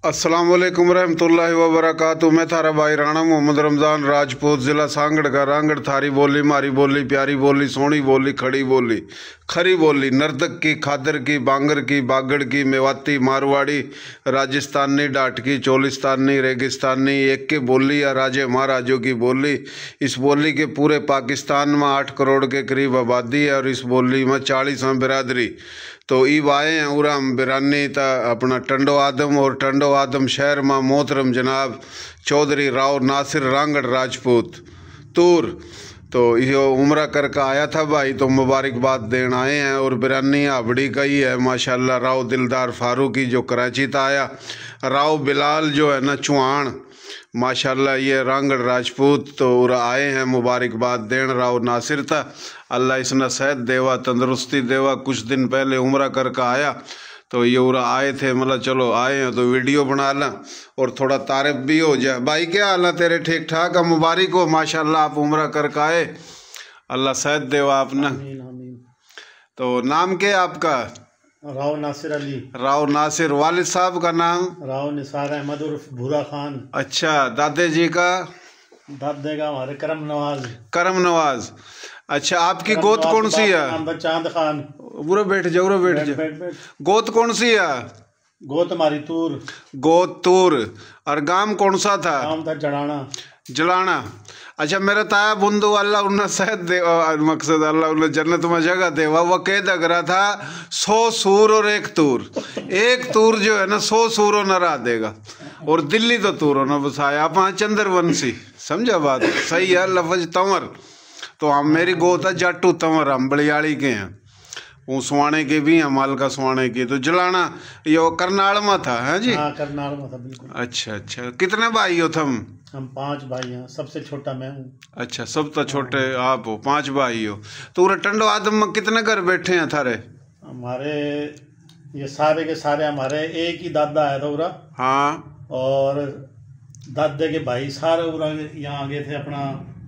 अस्सलाम वालेकुम रहमतुल्लाहि व बरकातुहू। मैं थारा भाई राणा मोहम्मद रमज़ान राजपूत, ज़िला सांगड़ का। रांगड़ थारी बोली, मारी बोली, प्यारी बोली, सोहनी बोली, खड़ी बोली, खरी बोली, नर्दक की, खादर की, बांगर की, बागड़ की, मेवाती, मारवाड़ी, राजस्थानी, डाटकी, चोलिस्तानी, रेगिस्तानी, एक के बोली या राजे महाराजों की बोली। इस बोली के पूरे पाकिस्तान में 8 करोड़ के करीब आबादी है और इस बोली में 40 बिरादरी। तो ईब आए हैं उरा बिरानी था अपना टंडो आदम, और टंडो आदम शहर में मोहतरम जनाब चौधरी राव नासिर रांगड़ राजपूत तूर। तो यो उम्र करके आया था भाई, तो मुबारकबाद देन आए हैं। और बिरानी हाबड़ी का ही है माशाल्लाह। राव दिलदार फारूकी जो कराची था आया, राव बिलाल जो है ना चौहान, माशाल्लाह ये रांगड़ राजपूत। तो उरा आए हैं मुबारकबाद देन। राव नासिर था, अल्लाह इसने सेहत देवा, तंदुरुस्ती देवा। कुछ दिन पहले उम्र करके आया, तो ये उरा आए थे, मतलब चलो आए हैं तो वीडियो बना लें और थोड़ा तारीफ भी हो जाए। भाई क्या हाल है तेरे? ठीक ठाक है, मुबारक हो माशाल्लाह, आप उम्र करके आए, अल्लाह सेहत देवा आपने। आमीन आमीन। तो नाम क्या है आपका? राव नासिर अली। राव नासिर। वालिद साहब का नाम? राव निसार अहमद उर्फ भूरा खान। अच्छा, दादे जी का? दादे का हमारे करम नवाज। करम नवाज। अच्छा, आपकी गोद कौन सी है? नाम चांद खान। बुरा बैठ जाओ, बुरा बैठ जाओ। बैठ बैठ। गोद कौन सी है? गोत हमारी तूर। गोद तूर। और गांव कौन सा था? नाम था जड़ाना। जलाना। अच्छा, मेरा ताया बुंदू अल्लाह उन्हें सेहत दे, मकसद अल्लाह उन्हें जन्नत में जगह दे। वह कह दग रहा था 100 सूर और 1 तूर। 1 तूर जो है ना 100 सूरों न रहा देगा, और दिल्ली तो तूरों न बसाया। आप वहाँ चंद्रवंशी, समझा बात? सही है, लफज तंवर। तो हम मेरी गोत है जाटू तंवर, हम बलियाड़ी के हैं, वो सुहाने के भी हैं, मालका सुहाने की। तो जलाना ये करनाल में था है जी? हाँ, करनाल में था बिल्कुल। अच्छा अच्छा, कितने भाई हो तुम? हम 5 भाई हैं, सबसे छोटा मैं हूँ। अच्छा, सब तो छोटे आप हो, 5 भाई हो। तो उरे टंडो आदम में कितने घर बैठे हैं थारे? हमारे ये सारे के सारे हमारे एक ही दादा आया था उरा। हाँ। और दादे के भाई सारे उरा यहाँ आ गए थे अपना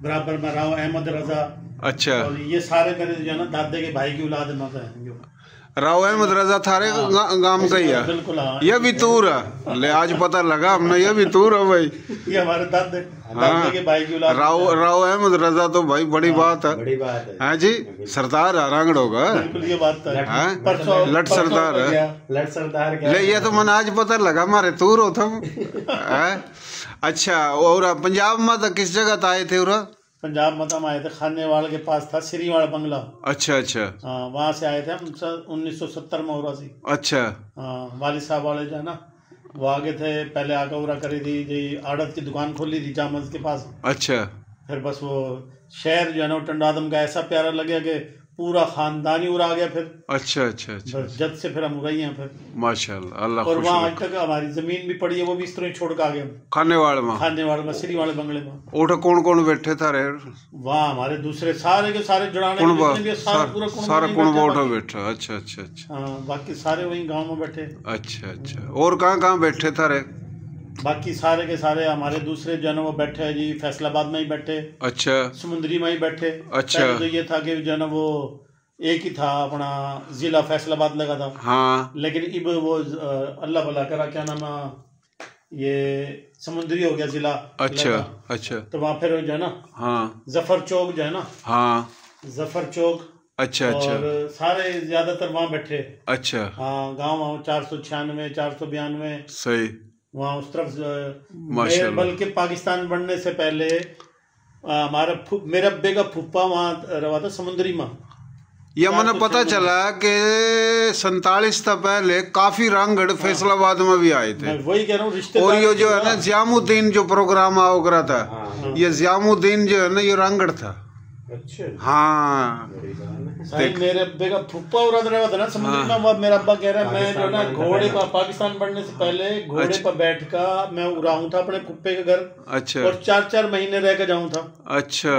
बराबर में। राव अहमद रजा। अच्छा। और ये सारे करे जो है ना दादे के भाई की औलाद में है जो। राव अहमद रजा थारे गांव का ही है? बिल्कुल हाँ। ये भी तूर है? ले आज पता लगा हमने, ये भी तूर है भाई। ये हमारे दादे हाँ। के भाई की औलाद। राव अहमद रजा तो भाई बड़ी बात है। बड़ी बात है। हाँ जी, सरदार है रांगड़ो का। बिल्कुल ये बात है। लट सरदार है। लट सरदार ले ये तो मन आज पता लगा हमारे तूर हो तुम। अच्छा, और पंजाब में तो किस जगह आए थे? उरा पंजाब में हम आए थे, खानेवाल के पास था श्रीवाड़ बंगला। अच्छा अच्छा। हाँ, वहाँ से आए थे हम 1970 में उरा से। अच्छा। हाँ, वालिद साहब वाले जो है ना वो आगे थे, पहले आकर उरा करी थी जी, आड़त की दुकान खोली थी जामज के पास। अच्छा। फिर बस वो शहर जो है ना टंडो आदम का ऐसा प्यारा लगे कि पूरा खानदानी उड़ा आ गया फिर। अच्छा अच्छा अच्छा। बस जब से फिर हम उड़ाई हैं फिर माशाल्लाह, अल्लाह और खुश वहाँ आज रखे। तक हमारी जमीन भी पड़ी है, वो भी इस तरह ही छोड़ के आ गए हम। खानेवाड़ में? खानेवाड़ में, श्रीवाड़ बंगले में। उठ कौन कौन बैठे था रे? वहाँ हमारे दूसरे सारे के सारे जुड़ाने सारा पूरा कुण उठा बैठा? अच्छा अच्छा अच्छा। हाँ, बाकी सारे वही गांव में बैठे। अच्छा अच्छा। और कहाँ बैठे था रे? बाकी सारे के सारे हमारे दूसरे जो है ना वो बैठे हैं जी, फैसलाबाद में ही बैठे। अच्छा। समुद्री में ही बैठे। अच्छा। तो ये था कि जो है ना वो एक ही था अपना जिला फैसलाबाद लगा था। हाँ। लेकिन अब वो अल्लाह भला करा, क्या नाम ये समुद्री हो गया जिला। अच्छा अच्छा। तो वहाँ फिर जो है ना हाँ जफर चौक जो है ना, हाँ जफर चौक। अच्छा अच्छा। और सारे ज्यादातर वहाँ बैठे। अच्छा। हाँ, गाँव 496 492 सही वहाँ उस तरफ। बल्कि पाकिस्तान बनने से पहले हमारा मेरे अब्बे का फूफा वहाँ रहा था समुद्री में। ये मैंने पता चला कि 47 तक पहले काफी रांगड़ फैसलाबाद में भी आए थे। वही कह रहा हूँ, रिश्ते। और ये जो है ना जियामुद्दीन जो प्रोग्राम आओ करा था, ये जियामुद्दीन जो है ना ये रांगड़ था। अच्छा। हाँ, मेरे अब्बे का फूफा उड़ा रहा था ना समुद्र में। वो मेरा अब्बा कह रहा है मैं जो ना घोड़े पर पाकिस्तान बढ़ने से पहले घोड़े पर बैठ कर मैं उड़ाऊं था अपने फूफे के घर। अच्छा। और 4-4 महीने रह कर जाऊं था। अच्छा।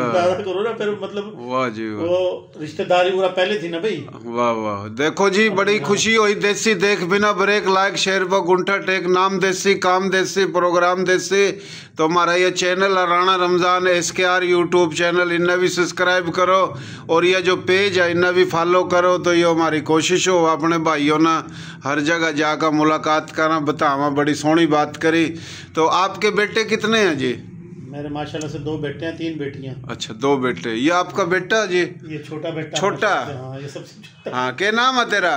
करो ना फिर, मतलब वाह जी वाह, वो रिश्तेदारी पूरा पहले थी ना भाई। वाह वाह। देखो जी, बड़ी खुशी हुई। देसी देख बिना ब्रेक, लाइक शेयर पर गुंठा टेक, नाम देसी काम देसी प्रोग्राम देसी। तो हमारा ये channel Rana Ramzan SKR YouTube channel, इन्हें भी सब्सक्राइब करो। और ये जो पेज है इन्हें भी फॉलो करो। तो यो हमारी कोशिश हो अपने भाइयों ना हर जगह जाकर मुलाकात करना बतावा। बड़ी सोहनी बात करी। तो आपके बेटे कितने हैं जी? मेरे माशाल्लाह से 2 बेटे हैं 3 बेटियां। अच्छा 2 बेटे। ये आपका बेटा जी? ये छोटा बेटा। छोटा? हाँ ये सबसे छोटा। हाँ क्या नाम है तेरा?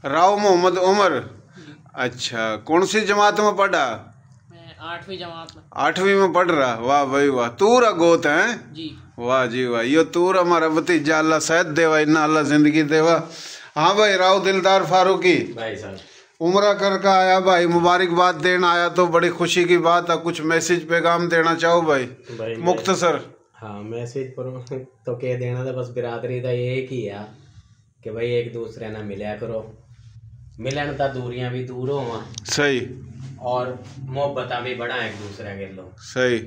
राव मोहम्मद उमर। अच्छा कौन सी जमात में पढ़ा? 8वीं जमात में। 8वीं में पढ़ रहा। वाह भाई वाह। तूरा गोत है जी? वाह जी वाह। यो तूर हमारा भतीजा, अल्लाह सेहत देवा, इन्ना अल्लाह जिंदगी देवा। हाँ भाई राव दिलदार फारूकी भाई साहब उम्र करके आया भाई, मुबारकबाद देना आया तो बड़ी खुशी की बात है। कुछ मैसेज पैगाम देना चाहो भाई मुख्तसर? हाँ मैसेज पर तो कह देना था बस बिरादरी का एक ही है कि भाई एक दूसरे ना मिलया करो। मिलन तो दूरियां भी दूर हो सही और मोहब्बत भी बढ़ा एक दूसरे के लोग सही।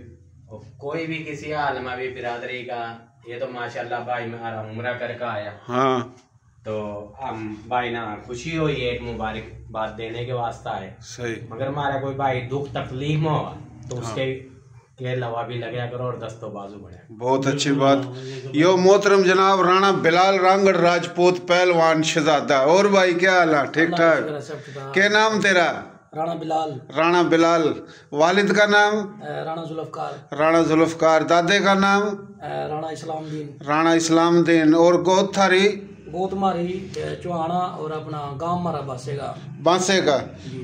और कोई भी किसी हाल में भी बिरादरी का ये तो माशाल्लाह भाई मेरा उम्र करके आया। हाँ तो हम भाई ना खुशी हुई एक मुबारकबाद देने के वास्ते आए। सही। मगर हमारा कोई भाई दुख तकलीफ हो तो उसके के लवा भी लगे करो और दस्तों बाजू बढ़े। बहुत अच्छी बात। यो मोहतरम जनाब राणा बिलाल रांगड़ राजपूत पहलवान शहजादा। और भाई क्या हाल है? ठीक ठाक? क्या नाम तेरा? राणा बिलाल। राणा बिलाल। वालिद का नाम? राणा जुल्फकार। राणा जुल्फकार। दादे का नाम? राणा इस्लामदीन। राणा इस्लामदीन। और गोद थारी? गोद मारी चौहाना और अपना गांव मारा बांसे का।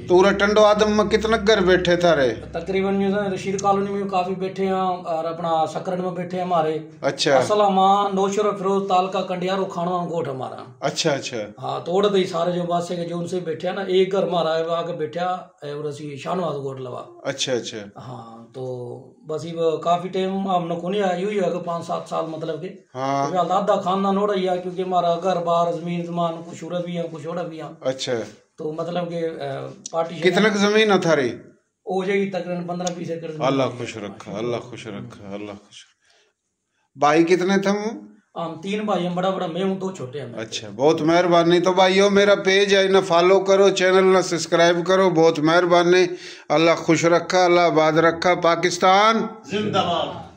पूरा टंडो आदम में कितने घर बैठे थारे? तकरीबन रशीद कॉलोनी में काफी बैठे हैं और अपना सकरन में बैठे हैं हमारे। अच्छा। असल हमारा नौशर फिरोज ताल का कंडियारो खाना गोट हमारा। अच्छा अच्छा। हाँ तोड़ दे सारे जो बासे के जो उनसे बैठे हैं ना एक घर हमारा है आके बैठा और असी शाहनवाज गोट लवा। अच्छा अच्छा। हाँ तो बस ये काफी टाइम हमने को नहीं आया यूं ही है 5-7 साल मतलब के। हाँ। दादा खानदान हो रही है क्योंकि हमारा घर बार जमीन जमान कुछ उड़ा भी है कुछ उड़ा भी है। अच्छा। तो मतलब के पार्टी कितने की जमीन है थारी? हो जाएगी तकरीबन 15-20 एकड़। अल्लाह खुश रखा, अल्लाह खुश रखा, अल्लाह खुश। भाई कितने थे? हम 3 भाई हैं, बड़ा बड़ा मैं हूँ 2 छोटे हैं। अच्छा बहुत मेहरबानी। तो भाइयों मेरा पेज है ना फॉलो करो, चैनल ना सब्सक्राइब करो। बहुत मेहरबानी। अल्लाह खुश रखा, अल्लाह आबाद रखा। पाकिस्तान जिंदाबाद।